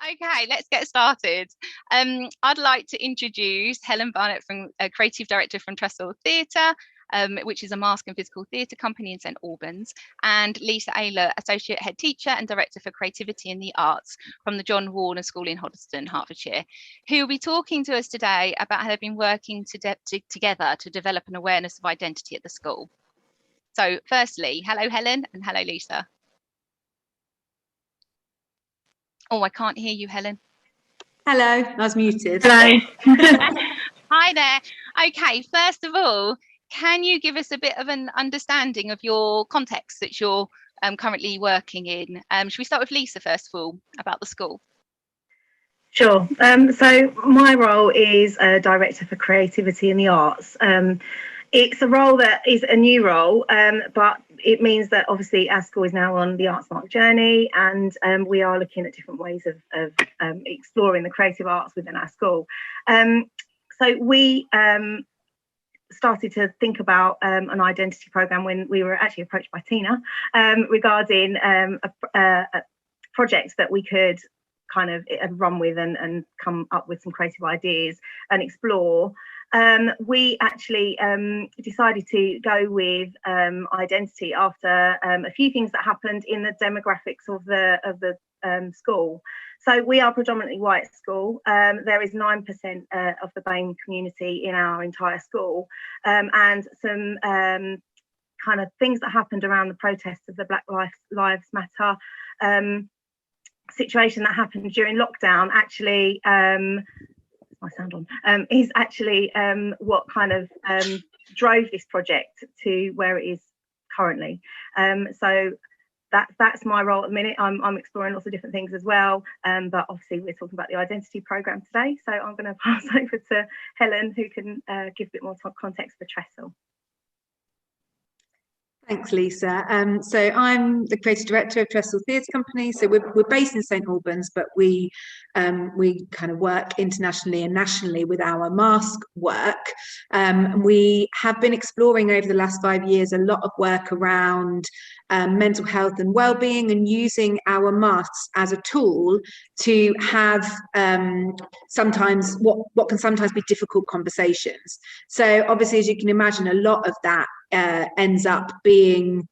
Okay, let's get started. I'd like to introduce Helen Barnett, from Creative Director from Trestle Theatre, which is a mask and physical theatre company in St Albans, and Lisa Aylott, Associate Head Teacher and Director for Creativity in the Arts from the John Warner School in Hoddesdon, Hertfordshire, who will be talking to us today about how they've been working together to develop an awareness of identity at the school. So firstly, hello Helen, and hello Lisa. Oh, I can't hear you, Helen. Hello, I was muted. Hello. Hi there. Okay, first of all, can you give us a bit of an understanding of your context that you're currently working in? Should we start with Lisa first of all, about the school? Sure. So my role is Director for Creativity in the Arts. It's a role that is a new role, but it means that obviously our school is now on the Arts Mark journey, and we are looking at different ways of exploring the creative arts within our school. So we started to think about an identity programme when we were actually approached by Tina regarding a project that we could kind of run with and come up with some creative ideas and explore. We actually decided to go with identity after a few things that happened in the demographics of the school. So we are predominantly white school. There is 9% of the BAME community in our entire school, and some kind of things that happened around the protests of the Black Lives Matter situation that happened during lockdown actually my sound on is actually what kind of drove this project to where it is currently. So that's my role at the minute. I'm exploring lots of different things as well, but obviously we're talking about the identity programme today, so I'm going to pass over to Helen, who can give a bit more context for Trestle. Thanks, Lisa. So I'm the creative director of Trestle Theatre Company. So we're based in St Albans, but we kind of work internationally and nationally with our mask work. We have been exploring over the last 5 years a lot of work around mental health and well-being, and using our masks as a tool to have sometimes what can sometimes be difficult conversations. So obviously, as you can imagine, a lot of that ends up being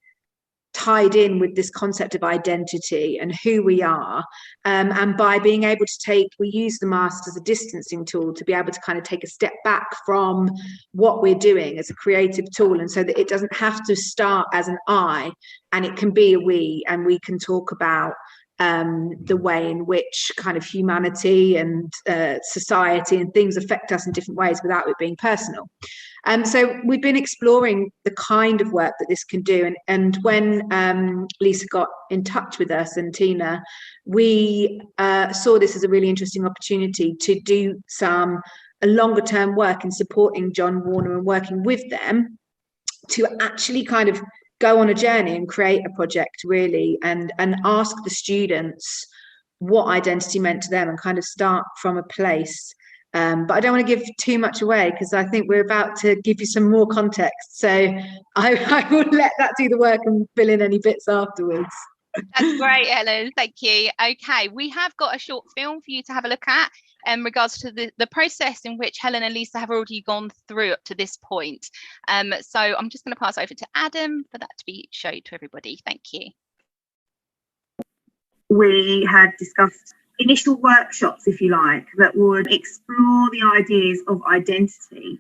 tied in with this concept of identity and who we are, and by being able to we use the masks as a distancing tool to be able to kind of take a step back from what we're doing as a creative tool, and so that it doesn't have to start as an I, and it can be a we, and we can talk about the way in which kind of humanity and society and things affect us in different ways without it being personal. So we've been exploring the kind of work that this can do, and when Lisa got in touch with us and Tina, we saw this as a really interesting opportunity to do some longer term work in supporting John Warner and working with them to actually kind of go on a journey and create a project really, and ask the students what identity meant to them, and kind of start from a place. But I don't want to give too much away, because I think we're about to give you some more context. So I will let that do the work and fill in any bits afterwards. That's great, Helen. Thank you. Okay, we have got a short film for you to have a look at in regards to the process in which Helen and Lisa have already gone through up to this point. So I'm just going to pass over to Adam for that to be showed to everybody. Thank you. We had discussed initial workshops, if you like, that would explore the ideas of identity.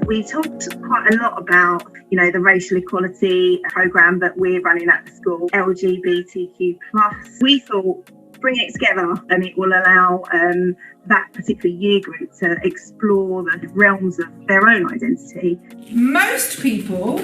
We talked quite a lot about, the racial equality programme that we're running at the school, LGBTQ+. We thought, bring it together, and it will allow that particular year group to explore the realms of their own identity. Most people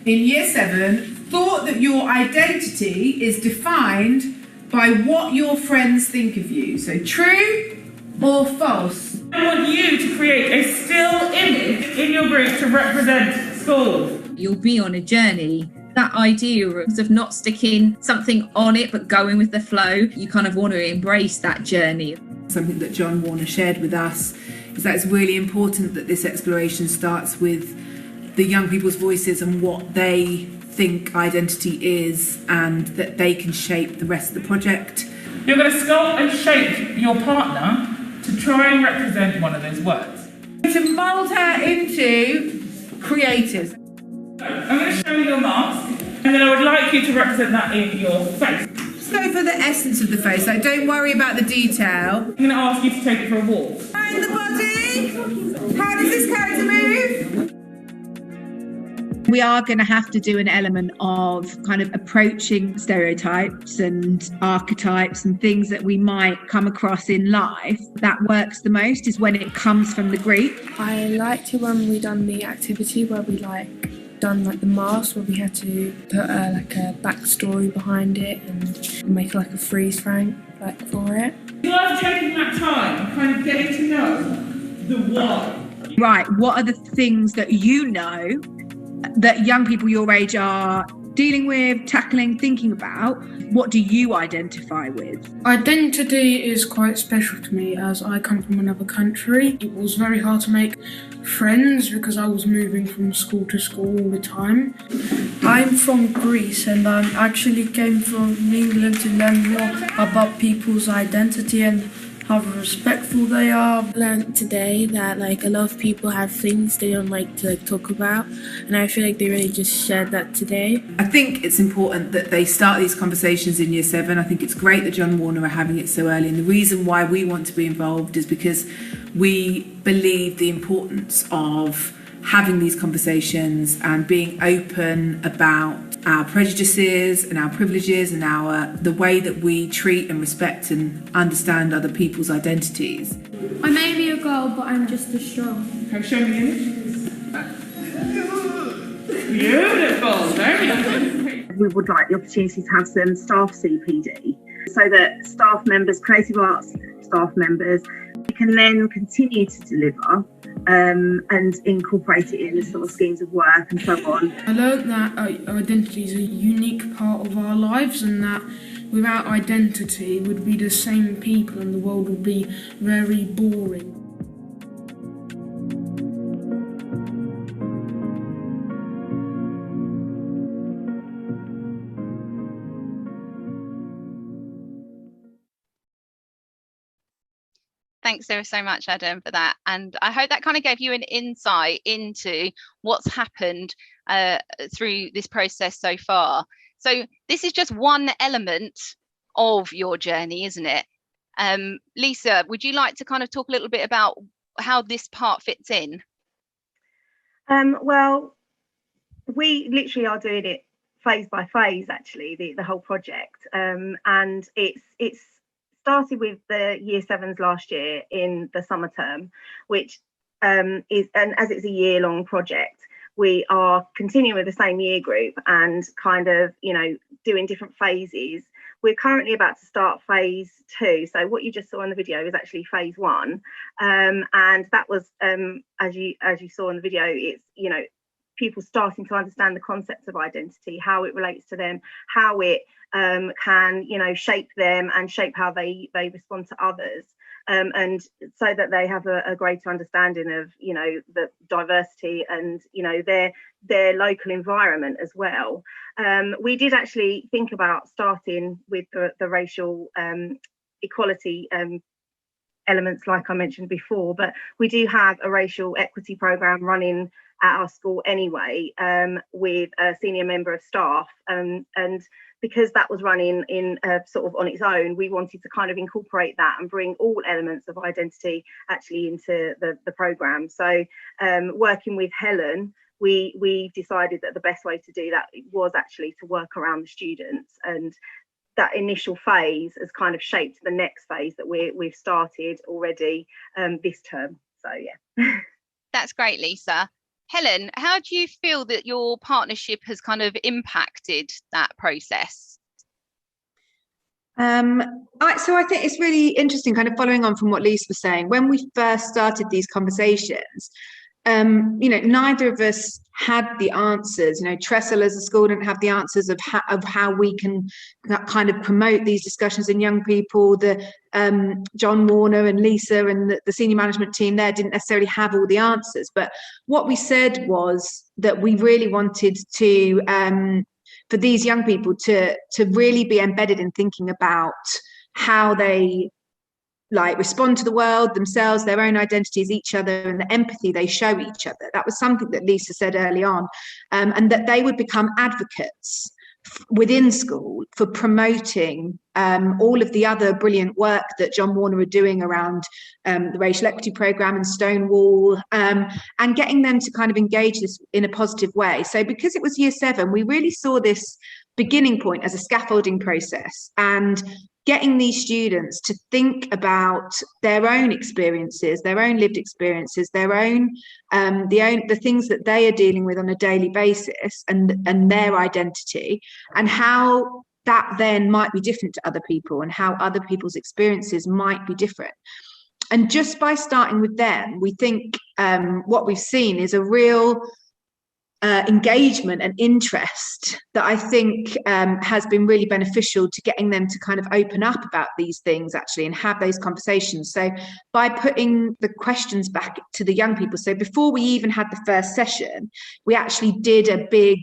in year 7 thought that your identity is defined by what your friends think of you. So true or false? I want you to create a still image in your group to represent school. You'll be on a journey. That idea of not sticking something on it but going with the flow, you kind of want to embrace that journey. Something that John Warner shared with us is that it's really important that this exploration starts with the young people's voices and what they think identity is, and that they can shape the rest of the project. You're going to sculpt and shape your partner to try and represent one of those words. To mould her into creators. I'm going to show you your mask, and then I would like you to represent that in your face. Just go for the essence of the face, like don't worry about the detail. I'm going to ask you to take it for a walk. And the body, how does this character move? We are going to have to do an element of kind of approaching stereotypes and archetypes and things that we might come across in life. That works the most is when it comes from the group. I liked it when we done the activity where we done the mask, where we had to put a backstory behind it and make a freeze frame for it. You love taking that time and kind of getting to know the why. Right, what are the things that you know that young people your age are dealing with, tackling, thinking about? What do you identify with? Identity is quite special to me as I come from another country. It was very hard to make friends because I was moving from school to school all the time. I'm from Greece and I actually came from England to learn more about people's identity and how respectful they are. I learned today that a lot of people have things they don't like to talk about, and I feel like they really just shared that today. I think it's important that they start these conversations in Year 7. I think it's great that John Warner are having it so early, and the reason why we want to be involved is because we believe the importance of having these conversations and being open about our prejudices and our privileges and the way that we treat and respect and understand other people's identities. I may be a girl, but I'm just as strong. Can you show me the image? Beautiful, very good. We would like the opportunity to have some staff CPD so that staff members, creative arts staff members, can then continue to deliver and incorporate it in sort of schemes of work and so on. I learned that identity is a unique part of our lives and that without identity we'd be the same people and the world would be very boring. Thanks so much, Adam, for that. And I hope that kind of gave you an insight into what's happened through this process so far. So this is just one element of your journey, isn't it? Lisa, would you like to kind of talk a little bit about how this part fits in? Well, we literally are doing it phase by phase, actually, the whole project. And it's started with the Year 7s last year in the summer term, which is, and as it's a year-long project, we are continuing with the same year group and kind of, doing different phases. We're currently about to start phase 2. So what you just saw in the video is actually phase 1. And that was, as you saw in the video, it's, people starting to understand the concepts of identity, how it relates to them, how it can, shape them and shape how they respond to others. And so that they have a greater understanding of, the diversity and, their local environment as well. We did actually think about starting with the racial equality elements, like I mentioned before, but we do have a racial equity programme running at our school anyway, with a senior member of staff, and because that was running in sort of on its own, we wanted to kind of incorporate that and bring all elements of identity actually into the programme. So working with Helen, we decided that the best way to do that was actually to work around the students, and that initial phase has kind of shaped the next phase that we've started already this term. So yeah. That's great, Lisa. Helen, how do you feel that your partnership has kind of impacted that process? So I think it's really interesting, kind of following on from what Lisa was saying. When we first started these conversations, neither of us had the answers. Trestle as a school didn't have the answers of how we can kind of promote these discussions in young people. John Warner and Lisa and the senior management team there didn't necessarily have all the answers. But what we said was that we really wanted to, for these young people to really be embedded in thinking about how they respond to the world, themselves, their own identities, each other, and the empathy they show each other. That was something that Lisa said early on, and that they would become advocates within school for promoting all of the other brilliant work that John Warner are doing around the racial equity programme and Stonewall, and getting them to kind of engage this in a positive way. So because it was year 7, we really saw this beginning point as a scaffolding process, and getting these students to think about their own experiences, their own lived experiences, their own the things that they are dealing with on a daily basis, and their identity, and how that then might be different to other people, and how other people's experiences might be different. And just by starting with them, we think what we've seen is a real engagement and interest that I think has been really beneficial to getting them to kind of open up about these things actually and have those conversations. So by putting the questions back to the young people, so before we even had the first session, we actually did a big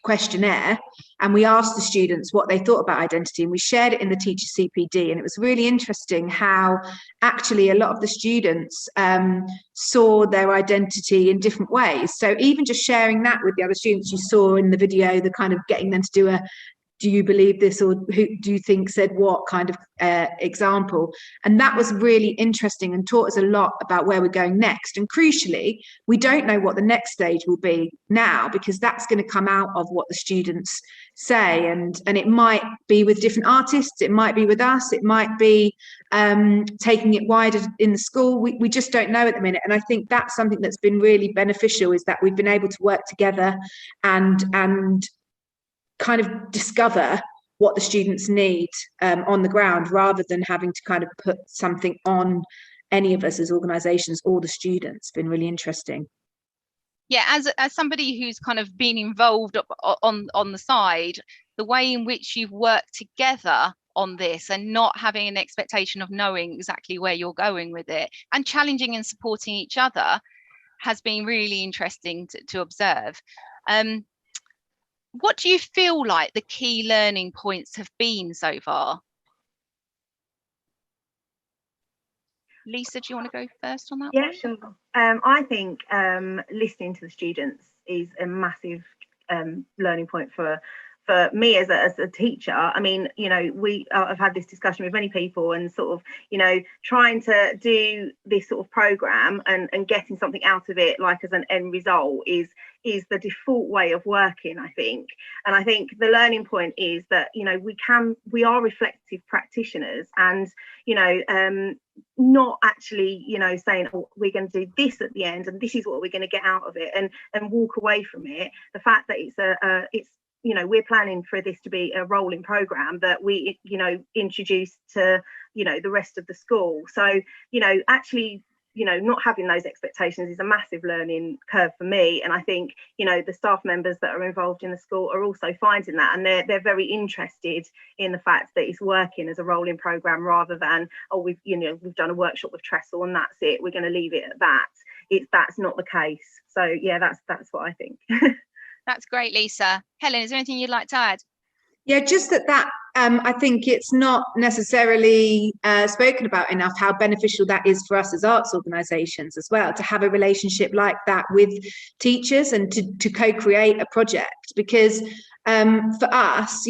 questionnaire, and we asked the students what they thought about identity, and we shared it in the teacher CPD. And it was really interesting how actually a lot of the students saw their identity in different ways. So even just sharing that with the other students, you saw in the video, the kind of getting them to do a do you believe this, or who do you think said what kind of example. And that was really interesting and taught us a lot about where we're going next. And crucially, we don't know what the next stage will be now, because that's going to come out of what the students say. And it might be with different artists, it might be with us, it might be taking it wider in the school. We just don't know at the minute. And I think that's something that's been really beneficial, is that we've been able to work together and kind of discover what the students need on the ground, rather than having to kind of put something on any of us as organisations or the students. Been really interesting. Yeah, as somebody who's kind of been involved on the side, the way in which you've worked together on this and not having an expectation of knowing exactly where you're going with it, and challenging and supporting each other, has been really interesting to observe. What do you feel like the key learning points have been so far? Lisa, do you want to go first on that? Yeah, sure. I think listening to the students is a massive learning point for me as a teacher. I mean, I've had this discussion with many people, and sort of, trying to do this sort of program and getting something out of it, like as an end result, is the default way of working, I think. And I think the learning point is that, we are reflective practitioners, and, not actually, saying, oh, we're going to do this at the end and this is what we're going to get out of it, and walk away from it. The fact that it's we're planning for this to be a rolling program that we, introduce to, the rest of the school. So, actually, not having those expectations is a massive learning curve for me. And I think, the staff members that are involved in the school are also finding that, and they're very interested in the fact that it's working as a rolling program, rather than, oh, we've done a workshop with Trestle and that's it, we're going to leave it at that. That's not the case. So yeah, that's what I think. That's great, Lisa. Helen, is there anything you'd like to add? Yeah, just that I think it's not necessarily spoken about enough how beneficial that is for us as arts organisations as well, to have a relationship like that with teachers and to co-create a project. Because for us,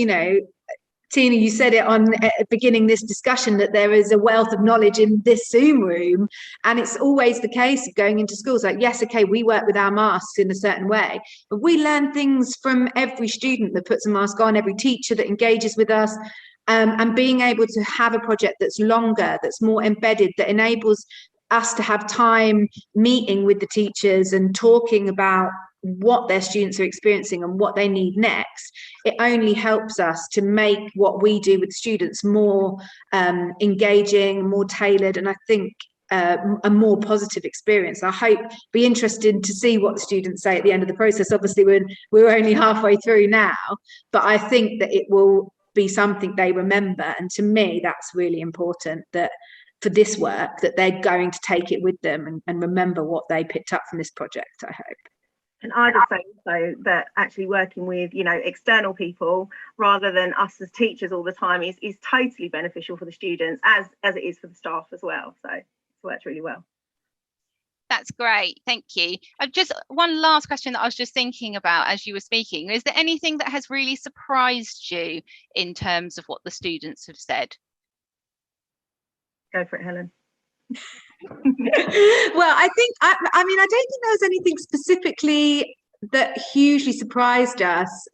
Tina, you said it on beginning this discussion, that there is a wealth of knowledge in this Zoom room, and it's always the case of going into schools like, yes, okay, we work with our masks in a certain way, but we learn things from every student that puts a mask on, every teacher that engages with us, and being able to have a project that's longer, that's more embedded, that enables us to have time meeting with the teachers and talking about what their students are experiencing and what they need next. It only helps us to make what we do with students more engaging, more tailored. And I think a more positive experience. I hope, be interested to see what the students say at the end of the process. Obviously, we're only halfway through now, but I think that it will be something they remember. And to me, that's really important, that for this work, that they're going to take it with them and remember what they picked up from this project, I hope. And I would say also that actually working with, you know, external people rather than us as teachers all the time is totally beneficial for the students as it is for the staff as well. So it's worked really well. That's great, thank you. Just one last question that I was just thinking about as you were speaking. Is there anything that has really surprised you in terms of what the students have said? Go for it, Helen. Well, I think, I mean, I don't think there was anything specifically that hugely surprised us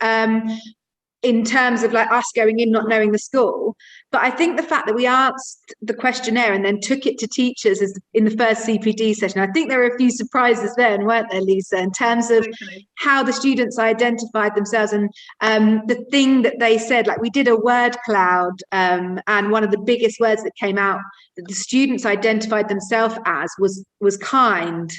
in terms of like us going in not knowing the school, but I think the fact that we asked the questionnaire and then took it to teachers as in the first CPD session, I think there were a few surprises then, weren't there, Lisa, in terms of how the students identified themselves. And the thing that they said, like we did a word cloud, and one of the biggest words that came out that the students identified themselves as was kind.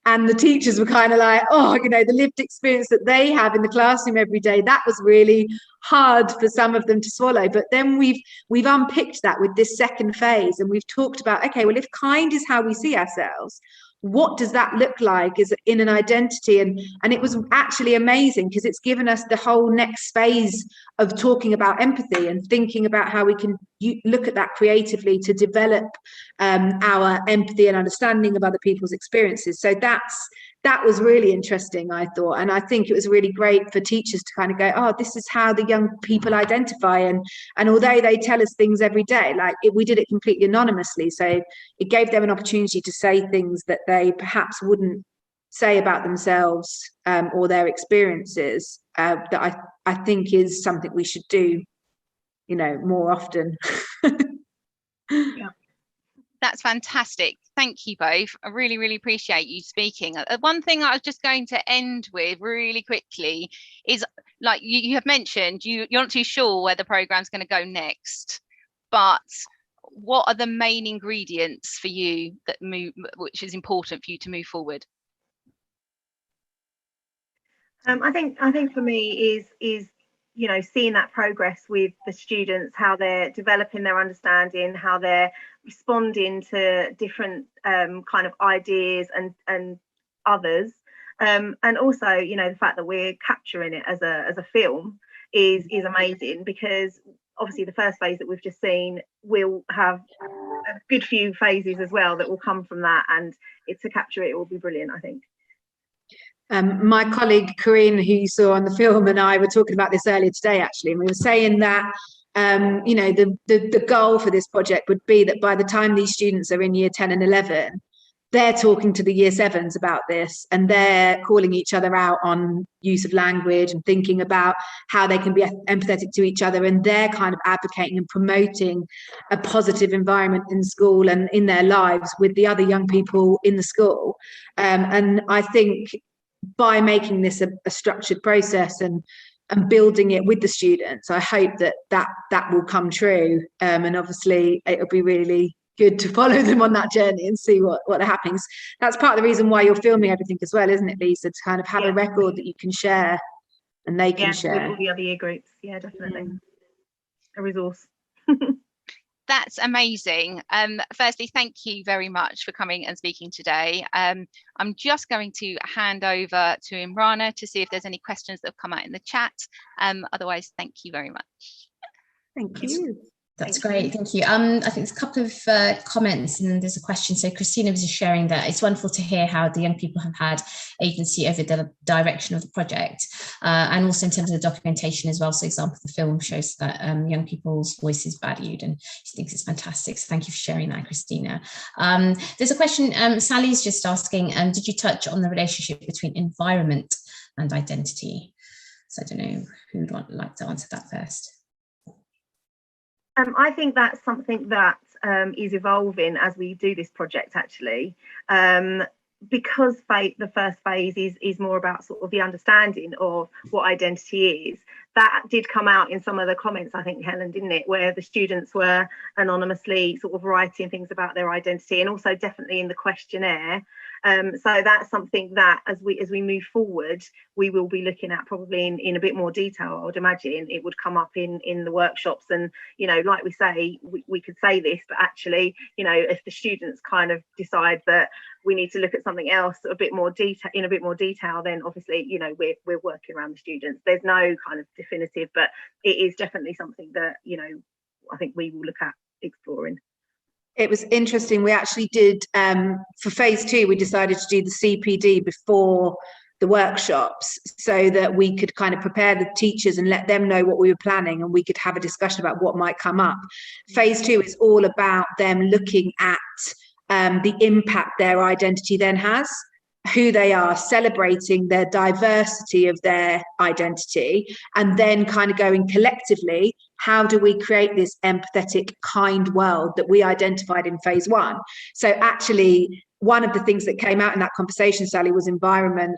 And the teachers were kind of like, oh, you know, the lived experience that they have in the classroom every day, that was really hard for some of them to swallow. But then we've unpicked that with this second phase, and we've talked about, okay, well, if kind is how we see ourselves, what does that look like is in an identity? And it was actually amazing because it's given us the whole next phase of talking about empathy and thinking about how we can look at that creatively to develop our empathy and understanding of other people's experiences. So that was really interesting, I thought. And I think it was really great for teachers to kind of go, oh, this is how the young people identify. And although they tell us things every day, like we did it completely anonymously. So it gave them an opportunity to say things that they perhaps wouldn't say about themselves or their experiences, that I think is something we should do, you know, more often. Yeah. That's fantastic. Thank you both. I really, really appreciate you speaking. One thing I was just going to end with really quickly is, like you have mentioned, you're not too sure where the program's going to go next, but what are the main ingredients for you that which is important for you to move forward? I think for me is you know, seeing that progress with the students, how they're developing their understanding, how they're responding to different kind of ideas and others, and also, you know, the fact that we're capturing it as a film is amazing, because obviously the first phase that we've just seen will have a good few phases as well that will come from that, and to capture it will be brilliant, I think. My colleague Corinne, who you saw on the film, and I were talking about this earlier today, actually, and we were saying that you know, the goal for this project would be that by the time these students are in year 10 and 11, they're talking to the year 7s about this, and they're calling each other out on use of language and thinking about how they can be empathetic to each other, and they're kind of advocating and promoting a positive environment in school and in their lives with the other young people in the school. And I think by making this a structured process and building it with the students, I hope that will come true. And obviously it'll be really good to follow them on that journey and see what happens. That's part of the reason why you're filming everything as well, isn't it, Lisa? To kind of have a record that you can share and they can share. With all the other year groups. Yeah, definitely. A resource. That's amazing. Firstly, thank you very much for coming and speaking today. I'm just going to hand over to Imrana to see if there's any questions that have come out in the chat. Otherwise, thank you very much. Thank you. That's great, thank you. I think there's a couple of comments and there's a question. So Christina was just sharing that it's wonderful to hear how the young people have had agency over the direction of the project, and also in terms of the documentation as well. So example, the film shows that young people's voice is valued, and she thinks it's fantastic. So thank you for sharing that, Christina. There's a question, Sally's just asking, did you touch on the relationship between environment and identity? So I don't know who would like to answer that first. I think that's something that is evolving as we do this project, actually. because the first phase is more about sort of the understanding of what identity is, that did come out in some of the comments, I think, Helen, didn't it, where the students were anonymously sort of writing things about their identity, and also definitely in the questionnaire. So that's something that as we move forward, we will be looking at probably in a bit more detail. I would imagine it would come up in the workshops, and like we say, we could say this, but actually, if the students kind of decide that we need to look at something else in a bit more detail, then obviously we're working around the students. There's no kind of definitive, but it is definitely something that I think we will look at exploring. It was interesting. We actually did, for phase 2, we decided to do the CPD before the workshops so that we could kind of prepare the teachers and let them know what we were planning, and we could have a discussion about what might come up. Phase 2 is all about them looking at the impact their identity then has, who they are, celebrating their diversity of their identity, and then kind of going collectively, how do we create this empathetic, kind world that we identified in phase 1? So actually, one of the things that came out in that conversation, Sally, was environment,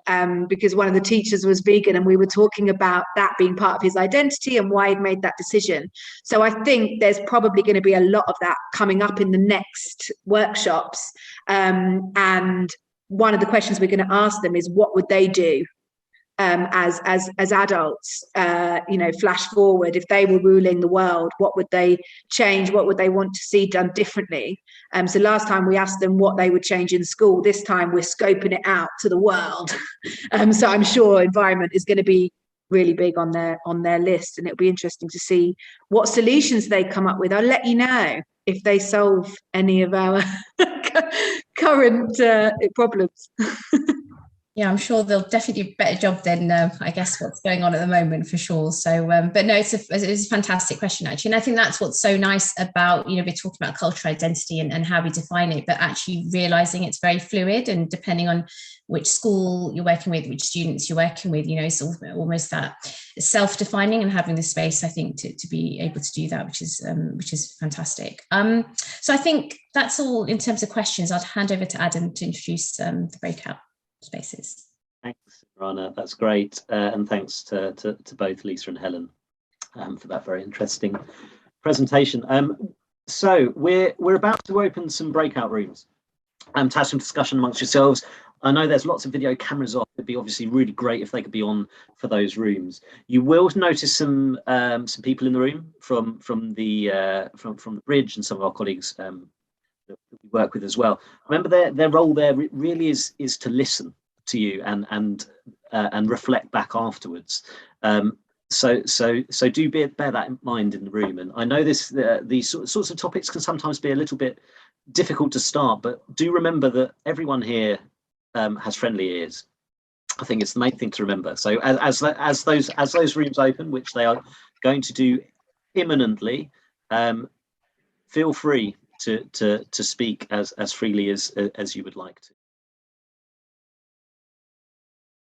because one of the teachers was vegan, and we were talking about that being part of his identity and why he'd made that decision. So I think there's probably going to be a lot of that coming up in the next workshops. And one of the questions we're going to ask them is, what would they do as adults? Flash forward, if they were ruling the world, what would they change? What would they want to see done differently? So last time we asked them what they would change in school. This time we're scoping it out to the world. So I'm sure environment is going to be really big on their list, and it'll be interesting to see what solutions they come up with. I'll let you know if they solve any of our current problems. Yeah, I'm sure they'll definitely do a better job than I guess what's going on at the moment, for sure. So, but no, it's a fantastic question, actually. And I think that's what's so nice about, we're talking about cultural identity and how we define it, but actually realizing it's very fluid, and depending on which school you're working with, which students you're working with, it's almost that self-defining, and having the space, I think, to be able to do that, which is fantastic. So I think that's all in terms of questions. I'll hand over to Adam to introduce the breakout spaces. Thanks, Rana. That's great, and thanks to both Lisa and Helen for that very interesting presentation. So we're about to open some breakout rooms to have some discussion amongst yourselves. I know there's lots of video cameras off. It'd be obviously really great if they could be on for those rooms. You will notice some people in the room from the bridge, and some of our colleagues that we work with as well. Remember, their role there really is to listen to you and reflect back afterwards. So do bear that in mind in the room. And I know these sorts of topics can sometimes be a little bit difficult to start, but do remember that everyone here has friendly ears. I think it's the main thing to remember. So as those rooms open, which they are going to do imminently, feel free to speak as freely as you would like to.